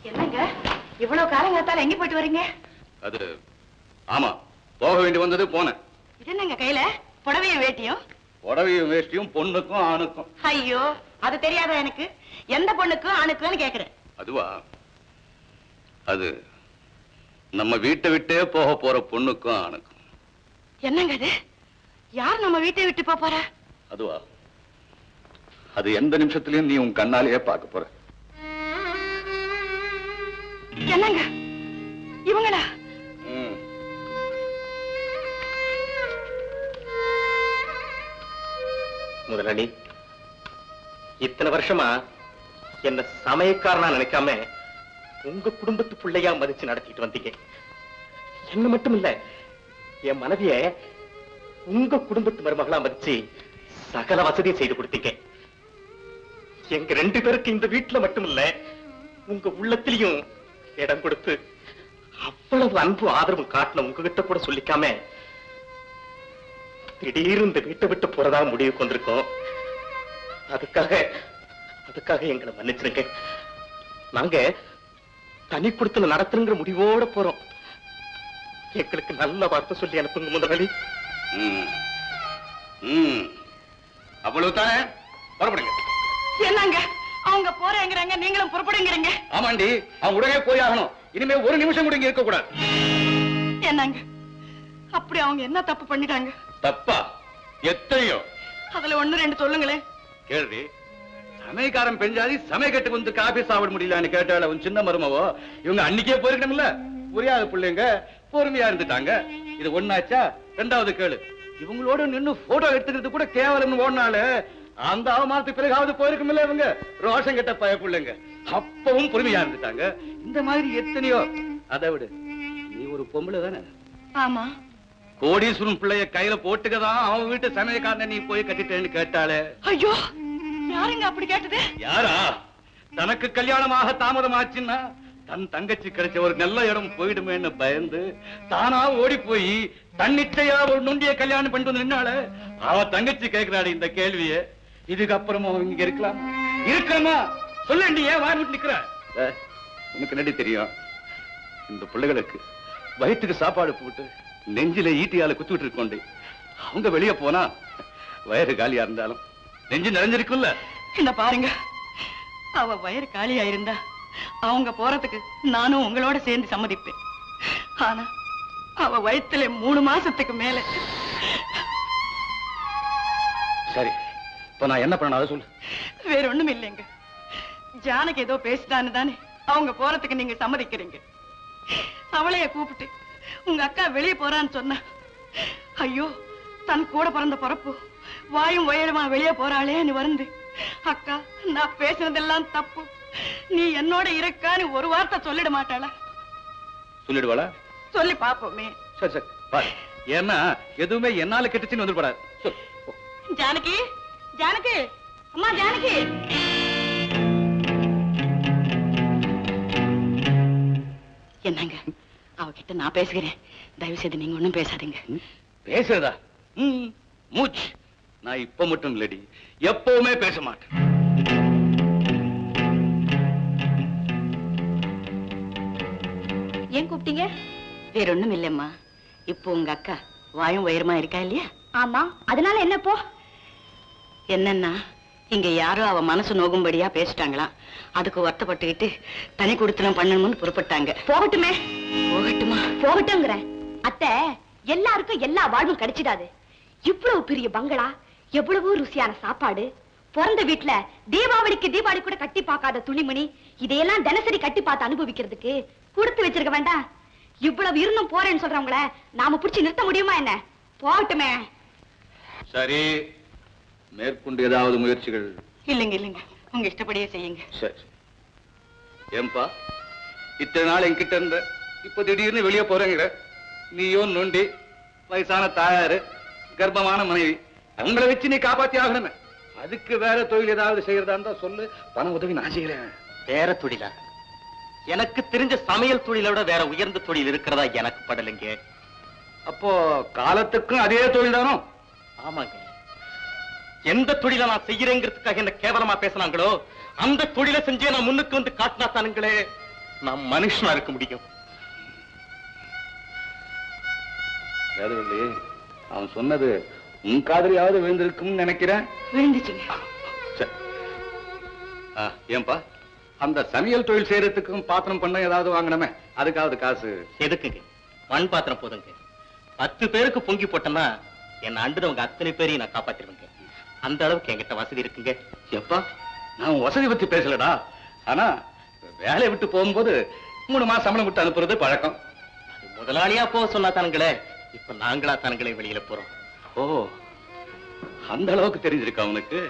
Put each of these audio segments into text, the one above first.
என்னங்க இவ்வளவு காலங்காத்தால எங்க போயிட்டு வரீங்க? அது ஆமா, போக வேண்டி வந்தது போனேன். இது என்னங்க கையில புடவையும் வேட்டியும்? புடவையும் வேஷ்டியும் பொண்ணுக்கும் ஆணுக்கும். ஐயோ, அது தெரியாதா எனக்கு? எந்த பொண்ணுக்கும் ஆணுக்குன்னு கேக்குறேன். அதுவா? அது நம்ம வீட்டை விட்டே போக போற பொண்ணுக்கும் ஆணுக்கும். என்னங்க அது? யார் நம்ம வீட்டை விட்டு போறா? அதுவா? அது எந்த நிமிஷத்துலயும் நீ உன் கண்ணாலேயே பார்க்க போற. என்னங்க இவங்களா? முதலாளி, இத்தனை வருஷமா என்ன சமயக்காரனா நினைக்காம உங்க குடும்பத்து பிள்ளையா மதிச்சு நடத்திட்டு வந்தீங்க. என்ன மட்டும் இல்ல, என் மனைவிய உங்க குடும்பத்து மருமகளா மதிச்சு சகல வசதியும் செய்து கொடுத்தீங்க. எங்க 2 பேருக்கு இந்த வீட்டுல மட்டும் இல்ல, உங்க உள்ளத்திலையும் இடம் கொடுத்து அவ்வளவு அன்பு ஆதரவும் காட்டின உங்ககிட்ட கூட சொல்லிக்காம திடீர்னு இந்த வீட்டை விட்டு போறதா முடிவுக்கு வந்திருக்கோம். அதுக்காக எங்களை மன்னிச்சிருங்க. நாங்க தனி கொடுத்துல நடத்துங்கிற முடிவோட போறோம். எங்களுக்கு நல்ல வார்த்தை சொல்லி அனுப்புங்க முதலாளி. அவ்வளவுதானே, புறப்படுங்க. என்னங்க அவங்க போறேங்கிறாங்க, நீங்களும் புறப்படுங்கிறீங்க? ஆமாண்டி, அவங்க உடனே போய் ஆகணும். இனிமே ஒரு நிமிஷம் கூட இங்க இருக்க கூடாது. என்னங்க அப்படி அவங்க என்ன தப்பு பண்ணிட்டாங்க? தப்பா? எத்தையோ. அதுல 1 2 சொல்லுங்களேன். கேள்வி, சமயக்காரன் பெஞ்சாதி சமயக்கட்டுக்கு வந்து காபி சாப்பிட முடியலன்னு கேட்டால உன் சின்ன மருமவோ, இவங்க அன்னைக்கே போயிருக்கணும்ல. புரியாத பிள்ளைங்க பொறுமையா இருந்துட்டாங்க. இது ஒண்ணாச்சா? 2வது கேளு, இவங்களோட நின்னு போட்டோ எடுத்துக்கிறது கூட கேவலம் ஓடினால அந்த அவமானத்துக்கு பிறகாவது போயிருக்கும்ல. இவங்க ரோஷம் கெட்ட பய பிள்ளைங்க அப்பவும் பொறுமையா இருந்துட்டாங்க. இந்த மாதிரி எத்தனையோ. அதை விடு, நீ ஒரு பொம்பளை தானே? ஆமா. கோடீஸ்வரன் பிள்ளைய கையில போட்டுக்கதான் அவன் வீட்டு சமயக்காரனை நீ போய் கட்டிட்டேன்னு கேட்டாளே. ஐயோ, யாருங்க அப்படி கேட்டது? யாரா? தனக்கு கல்யாணமாக தாமதமாச்சுன்னா தன் தங்கச்சி கிடைச்ச ஒரு நல்ல இடம் போயிடுமேன்னு பயந்து தானா ஓடி போய் தன்னிச்சையா ஒரு நொண்டிய கல்யாணம் பண்ணிட்டு வந்து நின்னால அவ தங்கச்சி கேட்கிறாடு இந்த கேள்விய. இதுக்கப்புறமா இங்க இருக்கலாமா சொல்லி ஏன் வாங்கிட்டு நிக்கிற? உனக்கு நடி தெரியும், இந்த பிள்ளைகளுக்கு வயிற்றுக்கு சாப்பாடு போட்டு நெஞ்சில ஈட்டியால குத்துட்டு இருக்கோண்டு அவங்க வெளியே போனா வயிறு காலியா இருந்தாலும் நெஞ்சு நிறைஞ்சிருக்குல்ல. என்ன பாருங்க, அவ வயிறு காலியா இருந்தா அவங்க போறதுக்கு நானும் உங்களோட சேர்ந்து சம்மதிப்பேன். ஆனா அவ வயிற்றுல 3 மாசத்துக்கு மேல. சரி, இப்ப நான் என்ன பண்ண அதை சொல்லு. வேற ஒண்ணும் இல்லைங்க. ஜானகி ஏதோ பேசிட்டான்னு தானே அவங்க போறதுக்கு நீங்க சம்மதிக்கிறீங்க. அவளைய கூப்பிட்டு உங்க அக்கா வெளியே போறான்னு சொன்ன, ஐயோ தன் கூட பிறந்த பிறப்பு வாயும் வயலுமா வெளியே போறாளேன்னு வந்து, அக்கா நான் பேசுனதெல்லாம் தப்பு, நீ என்னோட இருக்கான்னு ஒரு வார்த்தை சொல்லிட மாட்டாளா? சொல்லிடுவாளா? சொல்லி பாப்போமே. சரி சரி பாரு, ஏன்னா எதுவுமே என்னால கெட்டுச்சுன்னு வந்து போடாது. ஜானகி, ஜானகி, அம்மா ஜானகி. என்னங்க அவகிட்ட நான் பேசுகிறேன், தயவு செய்து நீங்க ஒண்ணும் பேசாதீங்க. பேசுறதா? மூச்சு. நான் இப்ப மட்டும் இல்லடி, எப்பவுமே பேச மாட்டேன். ஏன் கூப்பிட்டீங்க? வேற ஒண்ணும் இல்லம்மா, இப்போ உங்க அக்கா வாயும் வயிறுமா இருக்கா இல்லையா? ஆமா, அதனால என்னப்போ? என்னன்னா இங்க யாரோ அவ மனசு நோகும்படியா பேசிட்டாங்களாம். அதுக்கு வருத்தப்பட்டுக்கிட்டு தனி கொடுத்தலாம் பண்ணணும்னு புறப்பட்டாங்க. போகட்டுமே. போகட்டுமா? போகட்டுங்கிற அத்தை, எல்லாருக்கும் எல்லா வாழ்வும் கிடைச்சிடாது. இவ்வளவு பெரிய பங்களா, எவ்வளவு ருசியான சாப்பாடு, பிறந்த வீட்டுல தீபாவளிக்கு தீபாவளி கூட கட்டி பார்க்காத துணிமணி, இதையெல்லாம் தினசரி கட்டி பார்த்து அனுபவிக்கிறதுக்கு கொடுத்து வச்சிருக்க வேண்டாம்? இவ்வளவு இருந்தும் போறேன்னு சொல்றவங்கள நாம பிடிச்சி நிறுத்த முடியுமா என்ன? போகட்டுமே. சரி, மேற்கொண்டு ஏதாவது முயற்சிகள்? இல்லைங்க இல்லைங்க, உங்க இஷ்டப்படியே செய்யுங்க. சரி. ஏன்பா இத்தனை நாள் என்கிட்ட இருந்த, இப்ப திடீர்னு வெளியே போறேங்கிற? நீயும் நொண்டி, வயசான தாயாரு, கர்ப்பமான மனைவி, அவங்கள வச்சு நீ காப்பாத்தி ஆகணுமே. அதுக்கு வேற தொழில் ஏதாவது செய்யறதா இருந்தா சொல்லு, பண உதவி நான் செய்யறேன். வேற தொழிலா? எனக்கு தெரிஞ்ச சமையல் தொழிலை விட வேற உயர்ந்த தொழில் இருக்கிறதா எனக்கு படலைங்க. அப்போ காலத்துக்கும் அதே தொழில் தானோ? ஆமாங்க. எந்த தொழிலை நான் செய்யறேங்கிறதுக்காக என்ன கேவலமா பேசினாங்களோ அந்த தொழிலை செஞ்சே நான் முன்னுக்கு வந்து காட்டினா தானுங்களே. நான் மனுஷனா இருக்க முடியும். வேதவள்ளி, அவன் சொன்னது உன் காதலியாவது விழுந்திருக்கும்னு நினைக்கிறேன். விழுந்துச்சுங்க. சரி. ஏன்பா, அந்த சமையல் தொழில் செய்யறதுக்கும் பாத்திரம் பண்ண ஏதாவது வாங்கணுமே, அதுக்காவது காசு எதுக்குங்க? மண் பாத்திரம் போதுங்க. 10 பேருக்கு பொங்கி போட்டேன்னா என்ன அண்டுறவங்க அத்தனை பேரையும் நான் காப்பாத்திருவேங்க. அந்த அளவுக்கு என்கிட்ட வசதி இருக்குங்க. எப்பா, நான் வசதி பத்தி பேசலடா. ஆனா வேலையை விட்டு போகும்போது 3 மாசம் சம்பளம் விட்டு அனுப்புறது பழக்கம். அது முதலாளியா போக சொன்னா தானுங்களே, இப்ப நாங்களா தானுங்களே வெளியில போறோம். ஓ, அந்த அளவுக்கு தெரிஞ்சிருக்கா அவனுக்கு?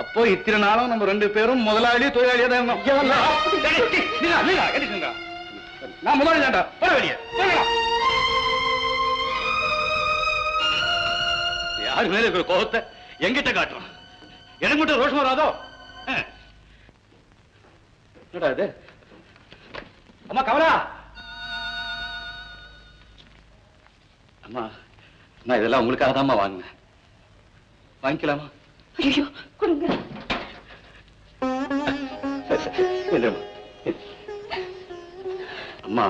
அப்போ இத்தனை நாளும் நம்ம 2 பேரும் முதலாளி தொழிலாளியா தான் இருந்தோம். நான் முதலாளி தான்டா. போட வெளியே யாரு மேல இருக்கிற கோபத்தை எங்கிட்ட காட்டுறான். எனக்கு மட்டும் ரோஷம் வராதோ? என்னடா இது? அம்மா கமலா, அம்மா நான் இதெல்லாம் உங்களுக்காக தான்மா வாங்கினேன். வாங்கிக்கலாமா? ஐயோ, கொடுங்க. அம்மா,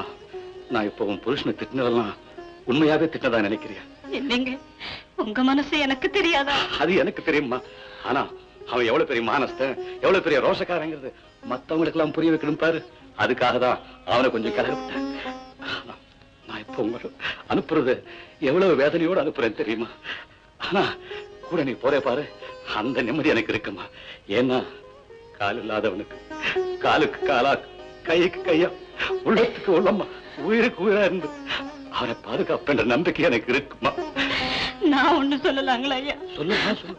நான் இப்ப உன் புருஷனை திட்டினதெல்லாம் உண்மையாவே திட்டதா நினைக்கிறியா? என்னங்க, உங்க மனசு எனக்கு தெரியாதா? அது எனக்கு தெரியுமா. ஆனா அவன் எவ்வளவு பெரிய மானஸ்தன், எவ்வளவு பெரிய ரோஷக்காரங்கிறது மத்தவங்களுக்கு எல்லாம் புரிய வைக்கணும் பாரு. அதுக்காக தான் அவனை கொஞ்சம் கலகப்பட்டேன். நான் இப்ப உங்களை அனுப்புறது எவ்வளவு வேதனையோடு அனுப்புறேன் தெரியுமா? ஆனா கூட நீ போறே பாரு, அந்த நிம்மதி எனக்கு இருக்குமா. ஏன்னா கால் இல்லாதவனுக்கு காலுக்கு காலா, கைக்கு கையா, உள்ளத்துக்கு உள்ளம்மா, உயிருக்கு உயிரா இருந்து அவனை பாதுகாப்புன்ற நம்பிக்கை எனக்கு இருக்குமா. நான் ஒண்ணு சொல்லலாங்களா ஐயா? சொல்லுமா, சொல்லு.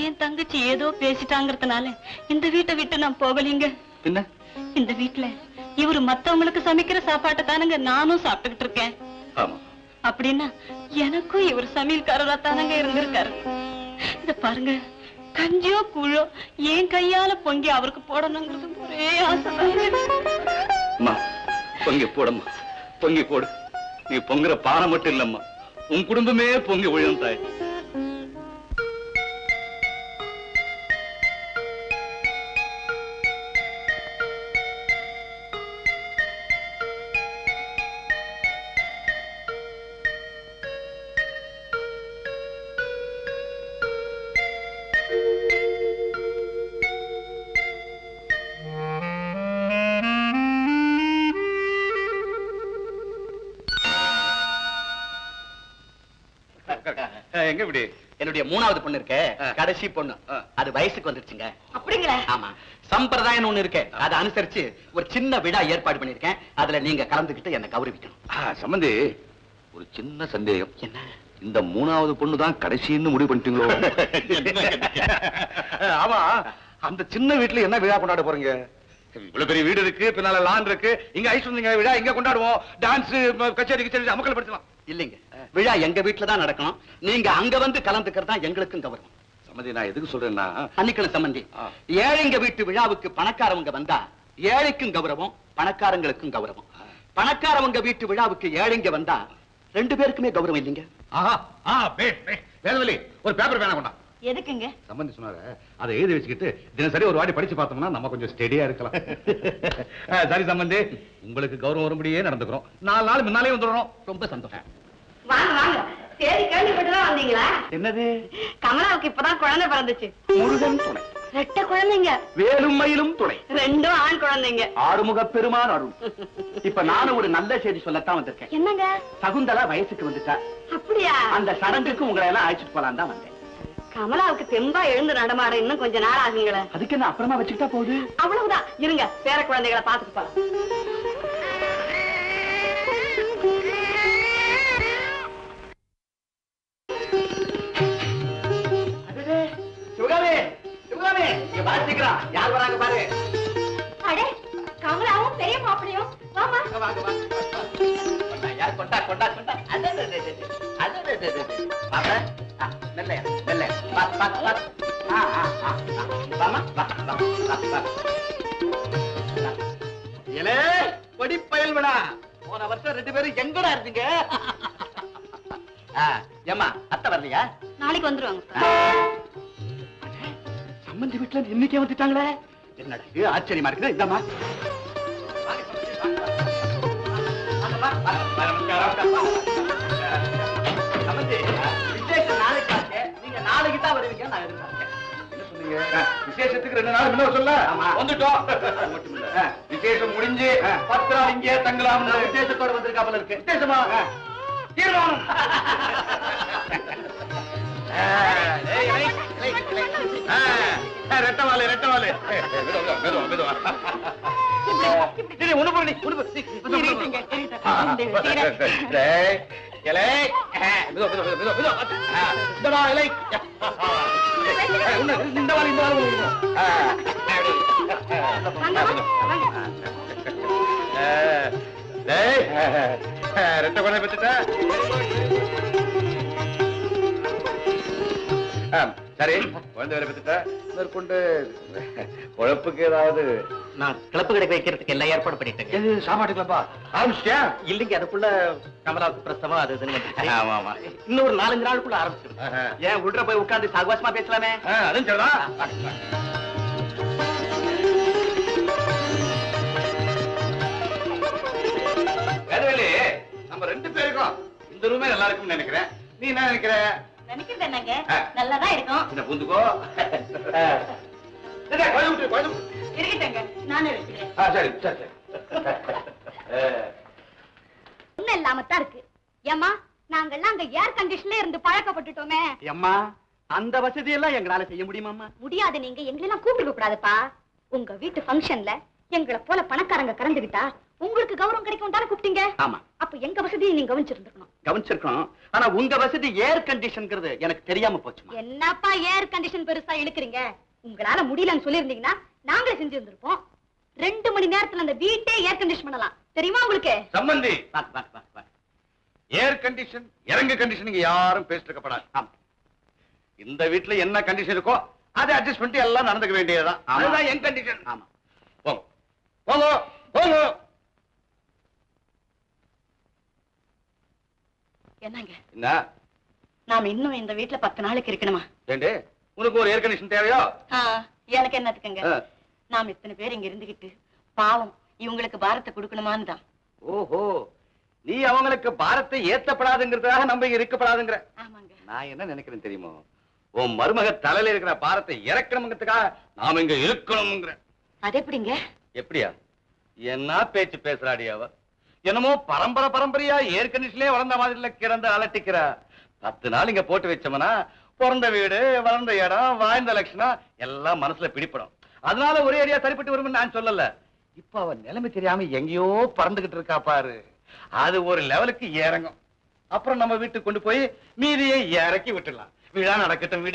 என் தங்கச்சி ஏதோ பேசிட்டாங்கிறதுனால இந்த வீட்டை விட்டு நான் போகலீங்க. என்ன? இந்த வீட்டுல இவரு மத்தவங்களுக்கு சமைக்கிற சாப்பாட்டை தானுங்க நானும் சாப்பிட்டுக்கிட்டு இருக்கேன். ஆமா. அப்படின்னா எனக்கும் இவர் சமையல்காரரா தானங்க இருந்திருக்காரு. இத பாருங்க, கஞ்சியோ கூழோ என் கையால பொங்கி அவருக்கு போடணுங்கிறது ஒரே ஆசை. அம்மா, பொங்கி போடம்மா, பொங்கி போடு. நீ பொங்குற பானை மட்டும் இல்லம்மா, உன் குடும்பமே பொங்கி ஒழியும் தாய். எங்க இப்படி? என்னுடைய 3வது பொண்ணு இருக்கே, கடைசி பொண்ணு, அது வயசுக்கு வந்துருச்சுங்க. அப்படிங்களா? ஆமா, சம்பிரதாயம் ஒண்ணு இருக்கு, அதை அனுசரிச்சு ஒரு சின்ன விழா ஏற்பாடு பண்ணிருக்கேன். அதுல நீங்க கலந்துக்கிட்டு என்ன கௌரவிக்கணும். சம்பந்தி, ஒரு சின்ன சந்தேகம். என்ன? இந்த 3வது பொண்ணு தான் கடைசின்னு முடிவு பண்ணிட்டீங்களோ? ஆமா, அந்த சின்ன வீட்டுல என்ன விழா கொண்டாட போறீங்க? இவ்வளவு பெரிய வீடு இருக்கு, பின்னால லான் இருக்கு, இங்க ஐஸ் வந்தீங்க விழா இங்க கொண்டாடுவோம். டான்ஸ், கச்சேரி கச்சேரி அமக்கல் படுத்தலாம். இல்லைங்க, விழா எங்க வீட்டுல தான் நடக்கணும். நீங்க அங்க வந்து கலந்துக்கிறது தான் எங்களுக்கும் கௌரவம். சம்பந்தி, நான் எதுக்கு சொல்றேன்னா, அன்னைக்கு சம்பந்தி, ஏழைங்க வீட்டு விழாவுக்கு பணக்காரவங்க வந்தா ஏழைக்கும் கௌரவம், பணக்காரங்களுக்கும் கௌரவம். பணக்காரவங்க வீட்டு விழாவுக்கு ஏழைங்க வந்தா 2 பேருக்குமே கௌரவம் இல்லைங்க. வேதவலி, ஒரு பேப்பர் பேனா கொண்டா. எதுக்குங்க? சம்பந்தி சொன்னாரு, அதை எழுதி வச்சுக்கிட்டு தினசரி ஒரு வாட்டி படிச்சு பார்த்தோம்னா நம்ம கொஞ்சம் ஸ்டெடியா இருக்கலாம். சரி சம்பந்தி, உங்களுக்கு கௌரவம் வரும்படியே நடந்துக்கிறோம். 4 நாள் முன்னாலே வந்துடுறோம். ரொம்ப சந்தோஷம். வாங்க வாங்க. சரி, கேள்விப்பட்டுதான் வந்தீங்களா? என்னது? கமலாவுக்கு இப்பதான் குழந்தை பிறந்துச்சு. முருகன் துணை, 2 குழந்தைங்க. வேலும் மயிலும் துணை, 2 ஆண் குழந்தைங்க. ஆறுமுக பெருமான் அருள். இப்ப நானும் ஒரு நல்ல செய்தி சொல்லத்தான் வந்திருக்கேன். என்னங்க? சகுந்தலா வயசுக்கு வந்துட்டா. அப்படியா? அந்த சடங்குக்கு உங்களை எல்லாம் அழைச்சிட்டு போலாம் தான் வந்தேன். கமலாவுக்கு தெம்பா எழுந்து நடமாட இன்னும் கொஞ்ச நாள் ஆகுங்களே. அதுக்கு என்ன அப்புறமா வச்சுக்கிட்டா போகுது? அவ்வளவுதான், இருங்க பேர குழந்தைகளை பாத்துட்டு போலாம். சிவகாமி, சிவகாமி, இங்க பாத்துக்கலாம். யார் வராங்க பாரு. அடே, கமலாவும் பெரிய மாப்பிளையும். வாமா. வாங்க வாங்க. யார் கொண்டா கொண்டா கொண்டா. பாப்பா, நல்ல நல்ல பாத்து பாத்து பாத்து. வாமா, வா வா வா. ஏலே கொடி பயல்வடா, போன வருஷம் 2 பேரும் எங்கடா இருந்தீங்க? ஏமா, அத்தை வரலையா? நாளைக்கு வந்துருவாங்க. சம்பந்தி வீட்டுல இன்னைக்கே வந்துட்டாங்களே. என்னடா இது ஆச்சரியமா இருக்குது. இந்தமா விசேஷம் நாளைக்கு நீங்க நாளைக்கு தான் வருவீங்க நான் எதிர்பார்க்கேன். என்ன சொன்னீங்க? விசேஷத்துக்கு 2 நாள் முன்ன சொல்ல வந்துட்டோம். அது மட்டும் இல்ல, விசேஷம் முடிஞ்சு 10 நாள் இங்கே தங்கலாம். விசேஷத்தோட வந்திருக்காப்புல இருக்கு. விசேஷமா தீர்மானம். ரெட்டவாலு ரெட்டவாலு இருக்கட்டுங்க, இருக்கட்டும். ரெட்ட குழந்தை பெற்றுட்ட. சரி, குழந்தை வேற பெற்றுட்ட. மேற்கொண்டு குழப்புக்கு ஏதாவது நான் கிளப்பு கிடைக்க வைக்கிறதுக்கு எல்லா ஏற்பாடு பண்ணிட்டேங்க. எது சாப்பாட்டுக்குலப்பா ஆரம்பிச்சிட்டியா? இல்லைங்க, அதுக்குள்ள கமலாவுக்கு பிரசவம் அது இதுன்னு வந்துச்சு. ஆமா ஆமா. இன்னும் ஒரு 4-5 நாளுக்குள்ள ஆரம்பிச்சிடும். ஏன் உள்ள போய் உட்கார்ந்து சாகுவாசமா பேசலாமே? அதுவும் சரிதான். வேதவேலி, நம்ம 2 பேருக்கும் இந்த ரூமே நல்லா இருக்கும்னு நினைக்கிறேன். நீ என்ன நினைக்கிற? நினைக்கிறது என்னங்க, நல்லாதான் இருக்கும். என்ன பூந்துக்கோ. இருக்கட்டுங்க, நானே வச்சுக்கிறேன். சரி சரி சரி. ஒண்ணும் இல்லாமத்தான் இருக்கு. ஏமா, நாங்கெல்லாம் அங்க ஏர் கண்டிஷன்ல இருந்து பழக்கப்பட்டுட்டோமே. அம்மா, அந்த வசதி எல்லாம் எங்களால செய்ய முடியுமாம்மா? முடியாது. நீங்க எங்களெல்லாம் கூப்பிட்டு கூடாதுப்பா. உங்க வீட்டு ஃபங்க்ஷன்ல எங்களை போல பணக்காரங்க கலந்துகிட்டா உங்களுக்கு கௌரவம் கிடைக்கும் தானே கூப்பிட்டீங்க. ஆமா. அப்ப எங்க வசதியை நீங்க கவனிச்சிருந்துக்கணும். கவனிச்சிருக்கோம். ஆனா உங்க வசதி ஏர் கண்டிஷன்ங்கிறது எனக்கு தெரியாம போச்சுமா. என்னப்பா ஏர் கண்டிஷன் பெருசா இழுக்கிறீங்க? உங்களால முடியலன்னு சொல்லியிருந்தீங்கன்னா நாங்களே செஞ்சிருந்திருப்போம். 2 மணி நேரத்துல அந்த வீட்டே ஏர் கண்டிஷன் பண்ணலாம். தெரியுமா உங்களுக்கு? சம்பந்தி, வாங்க, வாங்க, வாங்க, வாங்க. ஏர் கண்டிஷன் இறங்கு கண்டிஷன் யாரும் பேசிட்டு இருக்கப்படாது. ஆமா. இந்த வீட்டுல என்ன கண்டிஷன் இருக்கோ அதை அட்ஜஸ்ட் பண்ணிட்டு எல்லாம் நடந்துக்க வேண்டியதுதான். ஆமா. அதுதான் என் கண்டிஷன். ஆமா. போங்க போங்க போங்க. என்னங்க, என்ன நாம இன்னும் இந்த வீட்டுல 10 நாளைக்கு இருக்கணுமா? ஏண்டு, உனக்கு ஒரு ஏர் கண்டிஷன் தேவையோ? எனக்கு என்னத்துக்குங்க? ஆ. நாம இத்தனை பேர் இங்க இருந்துகிட்டு பாவம் இவங்களுக்கு பாரத்தை கொடுக்கணுமான்னு தான். ஓஹோ, நீ அவங்களுக்கு பாரத்தை ஏத்தப்படாதுங்கிறதுக்காக நம்ம இங்க இருக்கப்படாதுங்கிற. ஆமாங்க. நான் என்ன நினைக்கிறேன் தெரியுமோ, உன் மருமக தலையில இருக்கிற பாரத்தை இறக்கணுங்கிறதுக்காக நாம இங்க இருக்கணும்ங்கிற. அது எப்படிங்க? எப்படியா? என்ன பேச்சு பேசுறாடி அவ? என்னமோ பரம்பரை பரம்பரையா ஏர் கண்டிஷன்லயே வளர்ந்த மாதிரில கிடந்து அலட்டிக்கிற. 10 நாள் இங்க போட்டு வச்சோம்னா பிறந்த வீடு, வளர்ந்த இடம், வாழ்ந்த லட்சணம் எல்லாம் மனசுல பிடிப்படும். அதனால ஒரே அடியா சரிப்பட்டு வரும்னு நான் சொல்லல. இப்ப அவ நிலைமை தெரியாம எங்கேயோ பறந்துகிட்டு இருக்கா பாரு. அது ஒரு லெவலுக்கு இறங்கும். அப்புறம் நம்ம வீட்டுக்கு கொண்டு போய் மீதியை இறக்கி விட்டுடலாம். விழா நடக்கட்டும், வீடு